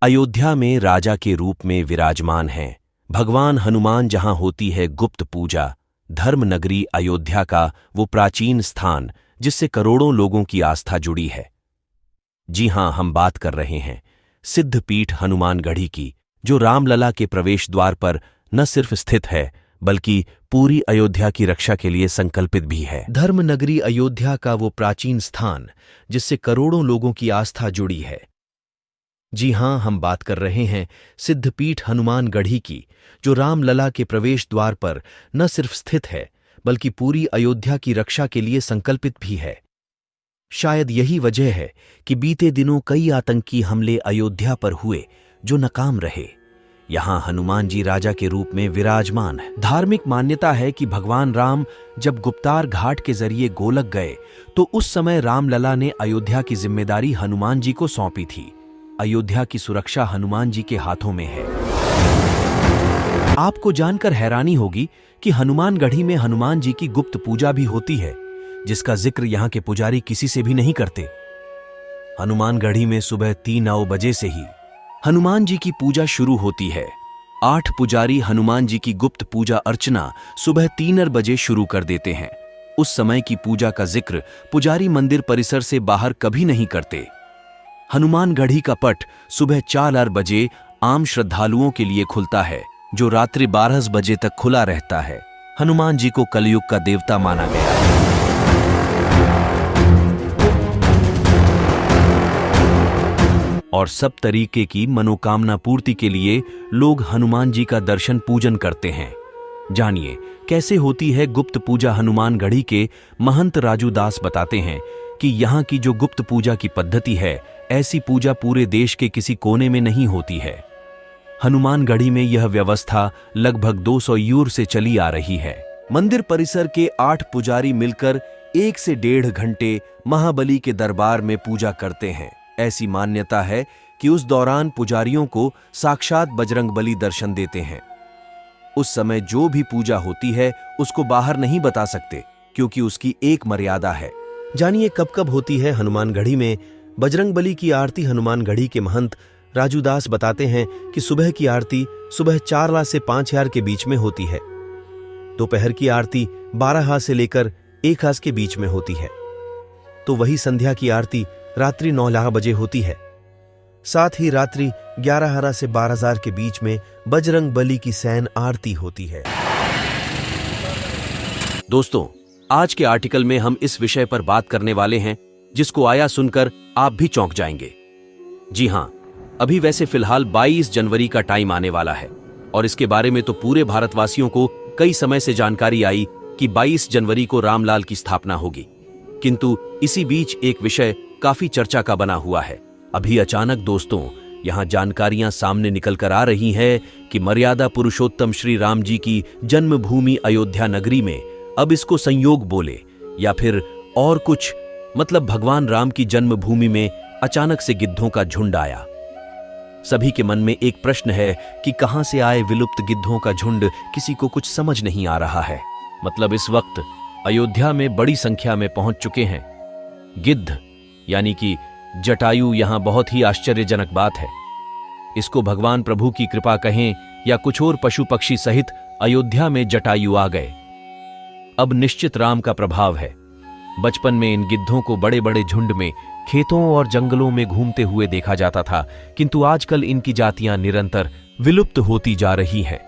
अयोध्या में राजा के रूप में विराजमान हैं भगवान हनुमान। जहां होती है गुप्त पूजा, धर्म नगरी अयोध्या का वो प्राचीन स्थान जिससे करोड़ों लोगों की आस्था जुड़ी है। जी हां, हम बात कर रहे हैं सिद्धपीठ हनुमानगढ़ी की, जो रामलला के प्रवेश द्वार पर न सिर्फ स्थित है बल्कि पूरी अयोध्या की रक्षा के लिए संकल्पित भी है। धर्म नगरी अयोध्या का वो प्राचीन स्थान जिससे करोड़ों लोगों की आस्था जुड़ी है। जी हां, हम बात कर रहे हैं सिद्धपीठ हनुमानगढ़ी की, जो रामलला के प्रवेश द्वार पर न सिर्फ स्थित है बल्कि पूरी अयोध्या की रक्षा के लिए संकल्पित भी है। शायद यही वजह है कि बीते दिनों कई आतंकी हमले अयोध्या पर हुए जो नाकाम रहे। यहां हनुमान जी राजा के रूप में विराजमान है। धार्मिक मान्यता है कि भगवान राम जब गुप्तार घाट के जरिए गोलक गए तो उस समय रामलला ने अयोध्या की जिम्मेदारी हनुमान जी को सौंपी थी। अयोध्या की सुरक्षा हनुमान जी के हाथों में है। आपको जानकर हैरानी होगी कि हनुमानगढ़ी में हनुमान जी की गुप्त पूजा भी होती है, जिसका जिक्र यहां के पुजारी किसी से भी नहीं करते। हनुमानगढ़ी में सुबह 3-9 बजे से ही हनुमान जी की पूजा शुरू होती है। 8 पुजारी हनुमान जी की गुप्त पूजा अर्चना सुबह 3 बजे शुरू कर देते हैं। उस समय की पूजा का जिक्र पुजारी मंदिर परिसर से बाहर कभी नहीं करते। हनुमानगढ़ी का पट सुबह 4 बजे आम श्रद्धालुओं के लिए खुलता है, जो रात्रि 12 बजे तक खुला रहता है। हनुमान जी को कलयुग का देवता माना गया है। और सब तरीके की मनोकामना पूर्ति के लिए लोग हनुमान जी का दर्शन पूजन करते हैं। जानिए कैसे होती है गुप्त पूजा। हनुमानगढ़ी के महंत राजू दास बताते हैं कि यहाँ की जो गुप्त पूजा की पद्धति है, ऐसी पूजा पूरे देश के किसी कोने में नहीं होती है। हनुमानगढ़ी में यह व्यवस्था लगभग 200 यूर से चली आ रही है। मंदिर परिसर के 8 पुजारी मिलकर 1 से 1.5 घंटे महाबली के दरबार में पूजा करते हैं। ऐसी मान्यता है कि उस दौरान पुजारियों को साक्षात बजरंगबली दर्शन देते हैं। उस समय जो भी पूजा होती है उसको बाहर नहीं बता सकते, क्योंकि उसकी एक मर्यादा है। जानिए कब कब होती है हनुमानगढ़ी में बजरंगबली की आरती। हनुमानगढ़ी के महंत राजू दास बताते हैं कि सुबह की आरती सुबह 4 से 5 के बीच में होती है। दोपहर की आरती 12 से लेकर 1 के बीच में होती है। तो वही संध्या की आरती रात्रि 9 बजे होती है। साथ ही रात्रि 11 से 12 के बीच में बजरंगबली की सैन आरती होती है। दोस्तों, आज के आर्टिकल में हम इस विषय पर बात करने वाले हैं जिसको आया सुनकर आप भी चौंक जाएंगे। जी हां, अभी वैसे फिलहाल 22 जनवरी का टाइम आने वाला है और इसके बारे में तो पूरे भारतवासियों को कई समय से जानकारी आई कि 22 जनवरी को रामलाल की स्थापना होगी। किंतु इसी बीच एक विषय काफी चर्चा का बना हुआ है। अभी अचानक दोस्तों यहां जानकारियां सामने निकल कर आ रही है कि मर्यादा पुरुषोत्तम श्री राम जी की जन्मभूमि अयोध्या नगरी में अब इसको संयोग बोले या फिर और कुछ, मतलब भगवान राम की जन्मभूमि में अचानक से गिद्धों का झुंड आया। सभी के मन में एक प्रश्न है कि कहां से आए विलुप्त गिद्धों का झुंड, किसी को कुछ समझ नहीं आ रहा है। मतलब इस वक्त अयोध्या में बड़ी संख्या में पहुंच चुके हैं गिद्ध, यानी कि जटायु। यहां बहुत ही आश्चर्यजनक बात है। इसको भगवान प्रभु की कृपा कहें या कुछ और पशु पक्षी सहित अयोध्या में जटायु आ गए। अब निश्चित राम का प्रभाव है। बचपन में इन गिद्धों को बड़े बड़े झुंड में खेतों और जंगलों में घूमते हुए देखा जाता था, किंतु आजकल इनकी जातियां निरंतर विलुप्त होती जा रही हैं।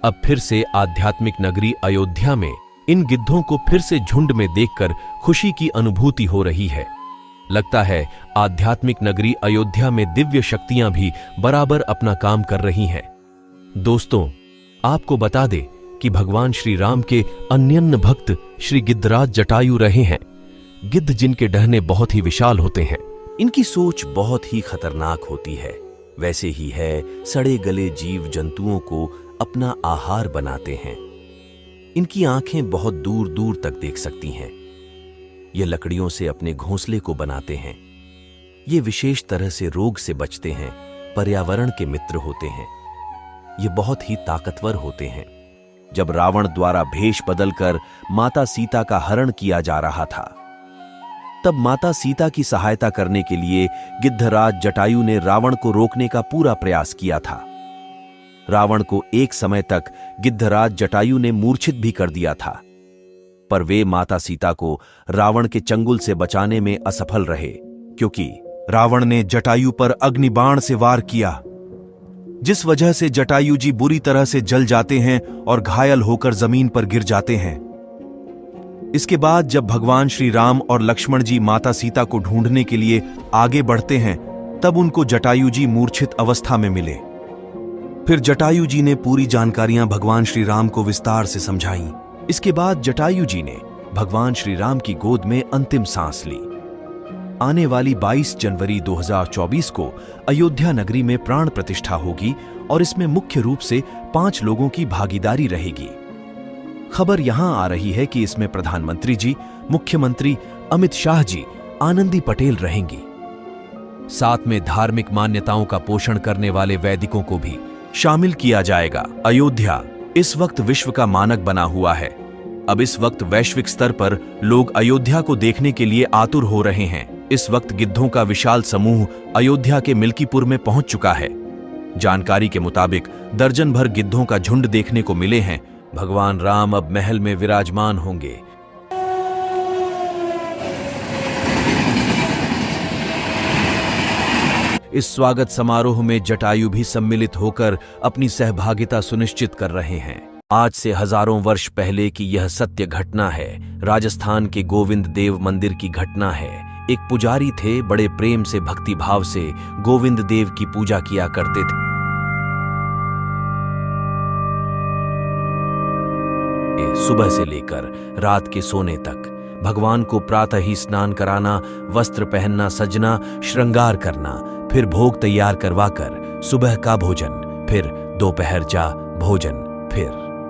अब फिर से आध्यात्मिक नगरी अयोध्या में इन गिद्धों को फिर से झुंड में देखकर खुशी की अनुभूति हो रही है। लगता है आध्यात्मिक नगरी अयोध्या में दिव्य शक्तियां भी बराबर अपना काम कर रही हैं। दोस्तों, आपको बता दें कि भगवान श्री राम के अनन्य भक्त श्री गिद्धराज जटायु रहे हैं। गिद्ध जिनके डहने बहुत ही विशाल होते हैं, इनकी सोच बहुत ही खतरनाक होती है। वैसे ही है, सड़े गले जीव जंतुओं को अपना आहार बनाते हैं। इनकी आंखें बहुत दूर दूर तक देख सकती हैं। ये लकड़ियों से अपने घोंसले को बनाते हैं। ये विशेष तरह से रोग से बचते हैं, पर्यावरण के मित्र होते हैं। ये बहुत ही ताकतवर होते हैं। जब रावण द्वारा भेष बदलकर माता सीता का हरण किया जा रहा था, तब माता सीता की सहायता करने के लिए गिद्धराज जटायु ने रावण को रोकने का पूरा प्रयास किया था। रावण को एक समय तक गिद्धराज जटायु ने मूर्छित भी कर दिया था, पर वे माता सीता को रावण के चंगुल से बचाने में असफल रहे, क्योंकि रावण ने जटायु पर अग्निबाण से वार किया, जिस वजह से जटायु जी बुरी तरह से जल जाते हैं और घायल होकर जमीन पर गिर जाते हैं। इसके बाद जब भगवान श्री राम और लक्ष्मण जी माता सीता को ढूंढने के लिए आगे बढ़ते हैं, तब उनको जटायु जी मूर्छित अवस्था में मिले। फिर जटायु जी ने पूरी जानकारियां भगवान श्री राम को विस्तार से समझाईं। इसके बाद जटायु जी ने भगवान श्री राम की गोद में अंतिम सांस ली। आने वाली 22 जनवरी 2024 को अयोध्या नगरी में प्राण प्रतिष्ठा होगी और इसमें मुख्य रूप से 5 लोगों की भागीदारी रहेगी। खबर यहां आ रही है कि इसमें प्रधानमंत्री जी, मुख्यमंत्री अमित शाह जी, आनंदी पटेल रहेंगी। साथ में धार्मिक मान्यताओं का पोषण करने वाले वैदिकों को भी शामिल किया जाएगा। अयोध्या इस वक्त विश्व का मानक बना हुआ है। अब इस वक्त वैश्विक स्तर पर लोग अयोध्या को देखने के लिए आतुर हो रहे हैं। इस वक्त गिद्धों का विशाल समूह अयोध्या के मिल्कीपुर में पहुंच चुका है। जानकारी के मुताबिक दर्जन भर गिद्धों का झुंड देखने को मिले हैं। भगवान राम अब महल में विराजमान होंगे। इस स्वागत समारोह में जटायु भी सम्मिलित होकर अपनी सहभागिता सुनिश्चित कर रहे हैं। आज से हजारों वर्ष पहले की यह सत्य घटना है। राजस्थान के गोविंद देव मंदिर की घटना है। एक पुजारी थे, बड़े प्रेम से, भक्ति भाव से गोविंद देव की पूजा किया करते थे। सुबह से लेकर रात के सोने तक भगवान को प्रातः ही स्नान कराना, वस्त्र पहनना, सजना, श्रृंगार करना, फिर भोग तैयार करवाकर सुबह का भोजन, फिर दोपहर जा भोजन, फिर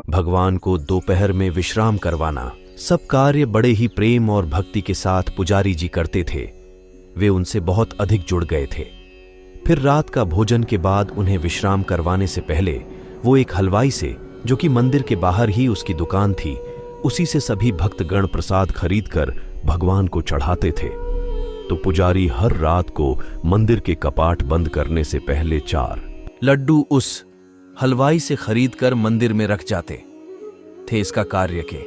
भगवान को दोपहर में विश्राम करवाना। सब कार्य बड़े ही प्रेम और भक्ति के साथ पुजारी जी करते थे। वे उनसे बहुत अधिक जुड़ गए थे। फिर रात का भोजन के बाद उन्हें विश्राम करवाने से पहले वो एक हलवाई से, जो कि मंदिर के बाहर ही उसकी दुकान थी, उसी से सभी भक्तगण प्रसाद खरीदकर भगवान को चढ़ाते थे। तो पुजारी हर रात को मंदिर के कपाट बंद करने से पहले 4 लड्डू उस हलवाई से खरीदकर मंदिर में रख जाते थे। इसका कार्य के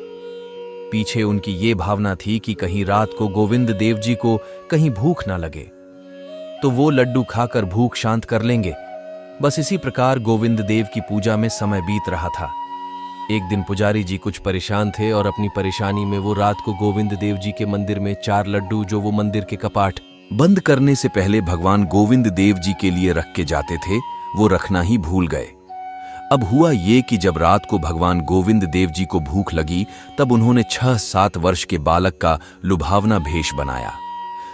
पीछे उनकी ये भावना थी कि कहीं रात को गोविंद देव जी को कहीं भूख ना लगे तो वो लड्डू खाकर भूख शांत कर लेंगे। बस इसी प्रकार गोविंद देव की पूजा में समय बीत रहा था। एक दिन पुजारी जी कुछ परेशान थे और अपनी परेशानी में वो रात को गोविंद देव जी के मंदिर में 4 लड्डू, जो वो मंदिर के कपाट बंद करने से पहले भगवान गोविंद देव जी के लिए रख के जाते थे, वो रखना ही भूल गए। अब हुआ ये कि जब रात को भगवान गोविंद देव जी को भूख लगी, तब उन्होंने 6-7 वर्ष के बालक का लुभावना भेष बनाया।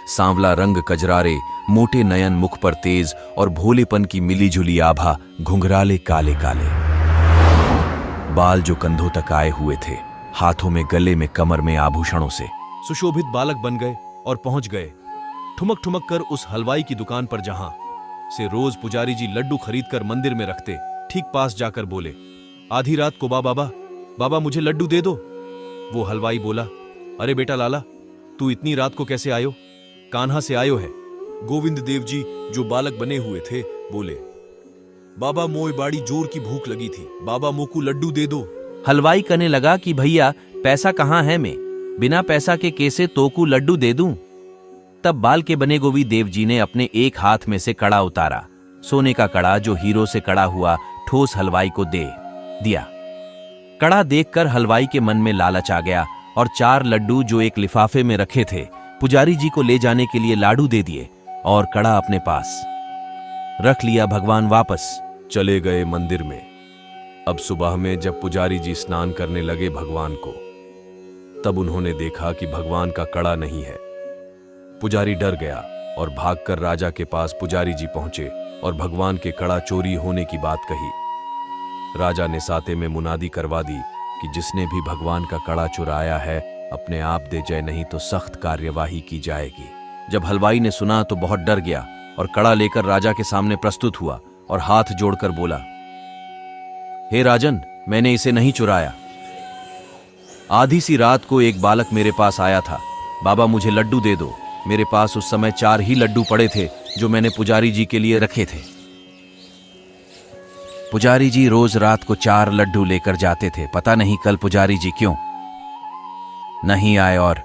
सांवला रंग, कजरारे, मोटे नयन, मुख पर तेज और भोलेपन की मिलीजुली आभा, घुंघराले काले काले बाल जो कंधों तक आए हुए थे, हाथों में, गले में, कमर में आभूषणों से सुशोभित बालक बन गए और पहुंच गए ठुमक ठुमक कर उस हलवाई की दुकान पर, जहां से रोज पुजारी जी लड्डू खरीद कर मंदिर में रखते। ठीक पास जाकर बोले, आधी रात को बाबा मुझे लड्डू दे दो। वो हलवाई बोला, अरे बेटा लाला, तू इतनी रात को कैसे आयो? कान्हा से आयो है। गोविंद देव जी जो बालक बने हुए थे बोले, बाबा मोय बाड़ी जोर की भूख लगी थी, बाबा मोकू लड्डू दे दो। हलवाई कहने लगा कि भैया पैसा कहाँ है, मैं बिना पैसा के कैसे तोकू लड्डू दे दूं? तब बाल के बने गोविंद देव जी ने अपने एक हाथ में से कड़ा उतारा, सोने का कड़ा जो हीरो से कड़ा हुआ, ठोस हलवाई को दे दिया। कड़ा देखकर हलवाई के मन में लालच आ गया और 4 लड्डू जो एक लिफाफे में रखे थे पुजारी जी को ले जाने के लिए लाडू दे दिए और कड़ा अपने पास रख लिया। भगवान वापस चले गए मंदिर में। अब सुबह में जब पुजारी जी स्नान करने लगे भगवान को, तब उन्होंने देखा कि भगवान का कड़ा नहीं है। पुजारी डर गया और भागकर राजा के पास पुजारी जी पहुंचे और भगवान के कड़ा चोरी होने की बात कही। राजा ने साथे में मुनादी करवा दी कि जिसने भी भगवान का कड़ा चुराया है अपने आप दे जाए, नहीं तो सख्त कार्यवाही की जाएगी। जब हलवाई ने सुना तो बहुत डर गया और कड़ा लेकर राजा के सामने प्रस्तुत हुआ और हाथ जोड़कर बोला, हे राजन, मैंने इसे नहीं चुराया। आधी सी रात को एक बालक मेरे पास आया था, बाबा मुझे लड्डू दे दो। मेरे पास उस समय 4 ही लड्डू पड़े थे जो मैंने पुजारी जी के लिए रखे थे। पुजारी जी रोज रात को 4 लड्डू लेकर जाते थे। पता नहीं कल पुजारी जी क्यों नहीं आए और